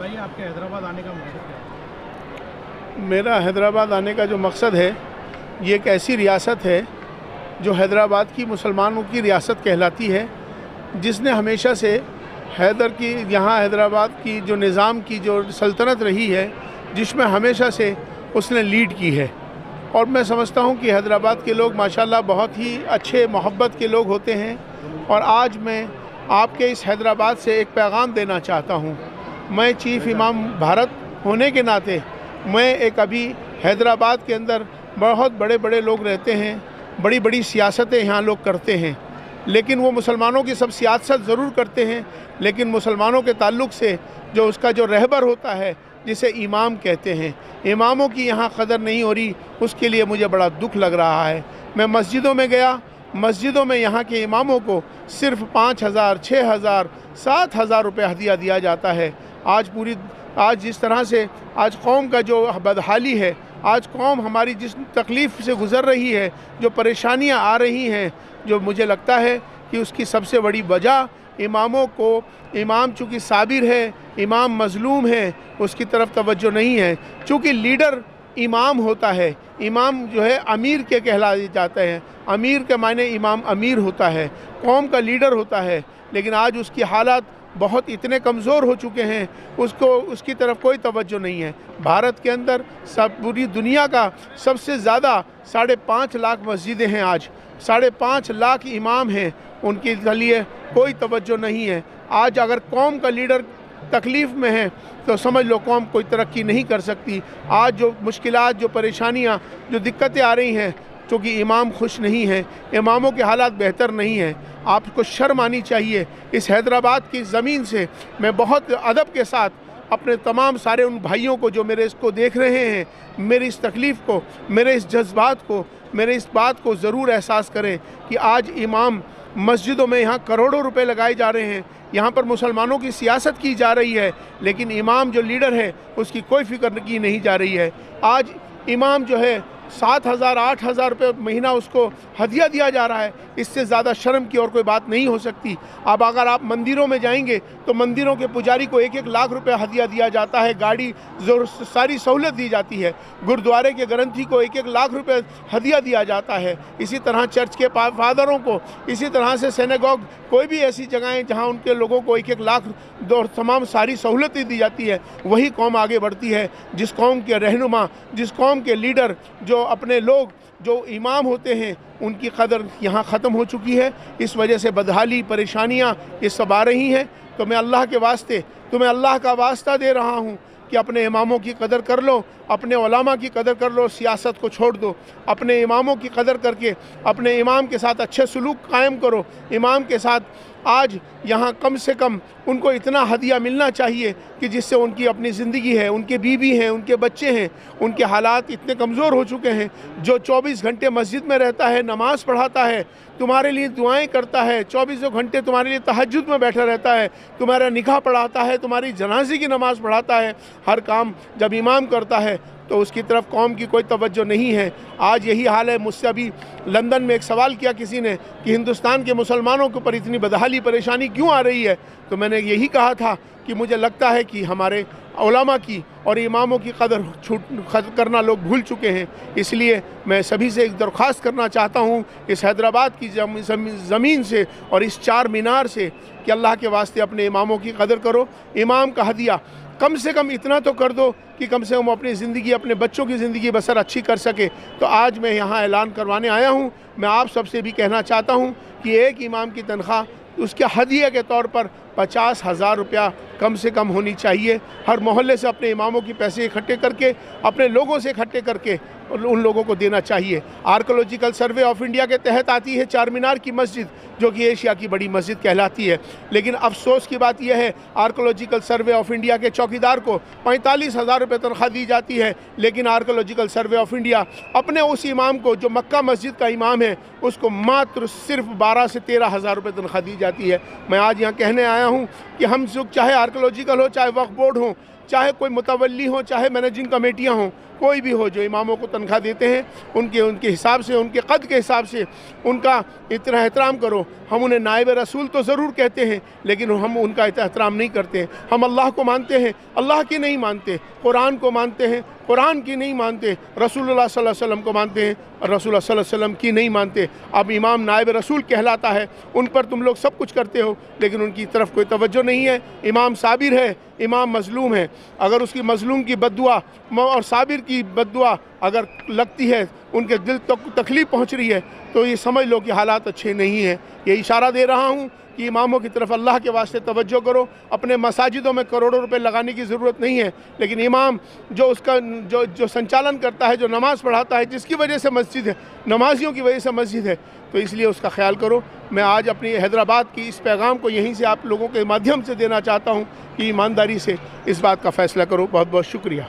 बताइए आपके हैदराबाद आने का मकसद क्या है? मेरा हैदराबाद आने का जो मकसद है, ये एक ऐसी रियासत है जो हैदराबाद की मुसलमानों की रियासत कहलाती है, जिसने हमेशा से हैदर की यहाँ हैदराबाद की जो निज़ाम की जो सल्तनत रही है, जिसमें हमेशा से उसने लीड की है। और मैं समझता हूँ कि हैदराबाद के लोग माशाल्लाह बहुत ही अच्छे मोहब्बत के लोग होते हैं। और आज मैं आपके इस हैदराबाद से एक पैगाम देना चाहता हूँ। मैं चीफ़ इमाम भारत होने के नाते मैं एक अभी हैदराबाद के अंदर बहुत बड़े बड़े लोग रहते हैं, बड़ी बड़ी सियासतें यहाँ लोग करते हैं, लेकिन वो मुसलमानों की सब सियासत ज़रूर करते हैं, लेकिन मुसलमानों के ताल्लुक़ से जो उसका जो रहबर होता है, जिसे इमाम कहते हैं, इमामों की यहाँ कदर नहीं हो रही। उसके लिए मुझे बड़ा दुख लग रहा है। मैं मस्जिदों में गया, मस्जिदों में यहाँ के इमामों को सिर्फ 5,000, 6,000, 7,000 रुपये हदिया दिया जाता है। आज जिस तरह से आज कौम का जो बदहाली है, आज कौम हमारी जिस तकलीफ़ से गुज़र रही है, जो परेशानियाँ आ रही हैं, जो मुझे लगता है कि उसकी सबसे बड़ी वजह इमामों को, इमाम चूँकि साबिर है, इमाम मज़लूम है, उसकी तरफ तवज्जो नहीं है। चूँकि लीडर इमाम होता है, इमाम जो है अमीर के कहलाए जाते हैं, अमीर के मायने इमाम अमीर होता है, कौम का लीडर होता है, लेकिन आज उसकी हालात बहुत इतने कमज़ोर हो चुके हैं, उसकी तरफ कोई तवज्जो नहीं है। भारत के अंदर पूरी दुनिया का सबसे ज़्यादा 5.5 लाख मस्जिदें हैं, आज 5.5 लाख इमाम हैं, उनके लिए कोई तवज्जो नहीं है। आज अगर कौम का लीडर तकलीफ़ में है तो समझ लो कौम कोई तरक्की नहीं कर सकती। आज जो मुश्किलात, जो परेशानियाँ, जो दिक्कतें आ रही हैं, क्योंकि इमाम खुश नहीं हैं, इमामों के हालात बेहतर नहीं हैं। आपको शर्म आनी चाहिए। इस हैदराबाद की ज़मीन से मैं बहुत अदब के साथ अपने तमाम सारे उन भाइयों को जो मेरे इसको देख रहे हैं, मेरी इस तकलीफ़ को, मेरे इस जज्बात को, मेरे इस बात को ज़रूर एहसास करें कि आज इमाम मस्जिदों में यहाँ करोड़ों रुपए लगाए जा रहे हैं, यहाँ पर मुसलमानों की सियासत की जा रही है, लेकिन इमाम जो लीडर है उसकी कोई फ़िक्र की नहीं जा रही है। आज इमाम जो है 7,000, 8,000 रुपये महीना उसको हदिया दिया जा रहा है। इससे ज़्यादा शर्म की और कोई बात नहीं हो सकती। अब अगर आप मंदिरों में जाएंगे तो मंदिरों के पुजारी को 1-1 लाख रुपए हदिया दिया जाता है, गाड़ी जो सारी सहूलत दी जाती है। गुरुद्वारे के ग्रंथी को 1-1 लाख रुपए हदिया दिया जाता है। इसी तरह चर्च के फादरों को, इसी तरह से सिनेगॉग, कोई भी ऐसी जगहें जहाँ उनके लोगों को 1-1 लाख तमाम सारी सहूलतें दी जाती है। वही कौम आगे बढ़ती है जिस कौम के रहनुमा, जिस कौम के लीडर, जो अपने लोग, जो इमाम होते हैं, उनकी कदर यहाँ ख़त्म हो चुकी है। इस वजह से बदहाली, परेशानियाँ ये सब आ रही हैं। तो मैं अल्लाह के वास्ते, तुम्हें अल्लाह का वास्ता दे रहा हूँ कि अपने इमामों की कदर कर लो, अपने उलमा की कदर कर लो, सियासत को छोड़ दो। अपने इमामों की कदर करके अपने इमाम के साथ अच्छे सलूक कायम करो। इमाम के साथ आज यहाँ कम से कम उनको इतना हदिया मिलना चाहिए कि जिससे उनकी अपनी ज़िंदगी है, उनके बीवी हैं, उनके बच्चे हैं, उनके हालात इतने कमज़ोर हो चुके हैं। जो 24 घंटे मस्जिद में रहता है, नमाज़ पढ़ाता है, तुम्हारे लिए दुआएं करता है, 24 घंटे तुम्हारे लिए तहज्जुद में बैठा रहता है, तुम्हारा निकाह पढ़ाता है, तुम्हारी जनाजे की नमाज़ पढ़ाता है, हर काम जब इमाम करता है तो उसकी तरफ कौम की कोई तवज्जो नहीं है। आज यही हाल है। मुझसे अभी लंदन में एक सवाल किया किसी ने कि हिंदुस्तान के मुसलमानों के ऊपर इतनी बदहाली, परेशानी क्यों आ रही है, तो मैंने यही कहा था कि मुझे लगता है कि हमारे उलमा की और इमामों की कदर करना लोग भूल चुके हैं। इसलिए मैं सभी से एक दरख्वास्त करना चाहता हूँ इस हैदराबाद की ज़मीन से और इस 4 मीनार से कि अल्लाह के वास्ते अपने इमामों की कदर करो। इमाम का हदिया कम से कम इतना तो कर दो कि कम से कम अपनी ज़िंदगी, अपने बच्चों की ज़िंदगी बसर अच्छी कर सके। तो आज मैं यहाँ ऐलान करवाने आया हूँ। मैं आप सबसे भी कहना चाहता हूँ कि एक इमाम की तनख्वाह उसके हदिया के तौर पर 50,000 रुपया कम से कम होनी चाहिए। हर मोहल्ले से अपने इमामों की पैसे इकट्ठे करके, अपने लोगों से इकट्ठे करके उन लोगों को देना चाहिए। आर्कोलॉजिकल सर्वे ऑफ इंडिया के तहत आती है 4 मीनार की मस्जिद, जो कि एशिया की बड़ी मस्जिद कहलाती है। लेकिन अफसोस की बात यह है, आर्कोलॉजिकल सर्वे ऑफ इंडिया के चौकीदार को 45,000 रुपये तनख्वाह दी जाती है, लेकिन आर्कोलॉजिकल सर्वे ऑफ इंडिया अपने उस इमाम को, जो मक्का मस्जिद का इमाम है, उसको मात्र सिर्फ 12 से 13,000 रुपये तनख्वाह दी जाती है। मैं आज यहाँ कहने आया हूँ कि हम चाहे आर्कोलॉजिकल हो, चाहे वक्फ बोर्ड हो, चाहे कोई मुतवल्ली हो, चाहे मैनेजिंग कमेटियाँ हों, कोई भी हो जो इमामों को तनख्वाह देते हैं उनके हिसाब से, उनके कद के हिसाब से उनका इतना एहतराम करो। हम उन्हें नायब रसूल तो ज़रूर कहते हैं, लेकिन हम उनका एहतराम नहीं करते हैं। हम अल्लाह को मानते हैं, अल्लाह की नहीं मानते, कुरान को मानते हैं, कुरान की नहीं मानते, रसूलुल्लाह सल्लल्लाहु अलैहि वसल्लम को मानते हैं और रसूलुल्लाह सल्लल्लाहु अलैहि वसल्लम की नहीं मानते। अब इमाम नायब रसूल कहलाता है, उन पर तुम लोग सब कुछ करते हो, लेकिन उनकी तरफ कोई तवज्जो नहीं है। इमाम साबिर है, इमाम मज़लूम है। अगर उसकी मज़लूम की बद्दुआ और साबिर की बद्दुआ अगर लगती है, उनके दिल तक तकलीफ़ पहुँच रही है, तो ये समझ लो कि हालात अच्छे नहीं हैं। ये इशारा दे रहा हूँ कि इमामों की तरफ अल्लाह के वास्ते तवज्जो करो। अपने मसाजिदों में करोड़ों रुपए लगाने की ज़रूरत नहीं है, लेकिन इमाम जो उसका जो संचालन करता है, जो नमाज़ पढ़ाता है, जिसकी वजह से मस्जिद है, नमाजियों की वजह से मस्जिद है, तो इसलिए उसका ख्याल करो। मैं आज अपनी हैदराबाद की इस पैगाम को यहीं से आप लोगों के माध्यम से देना चाहता हूँ कि ईमानदारी से इस बात का फ़ैसला करो। बहुत बहुत शुक्रिया।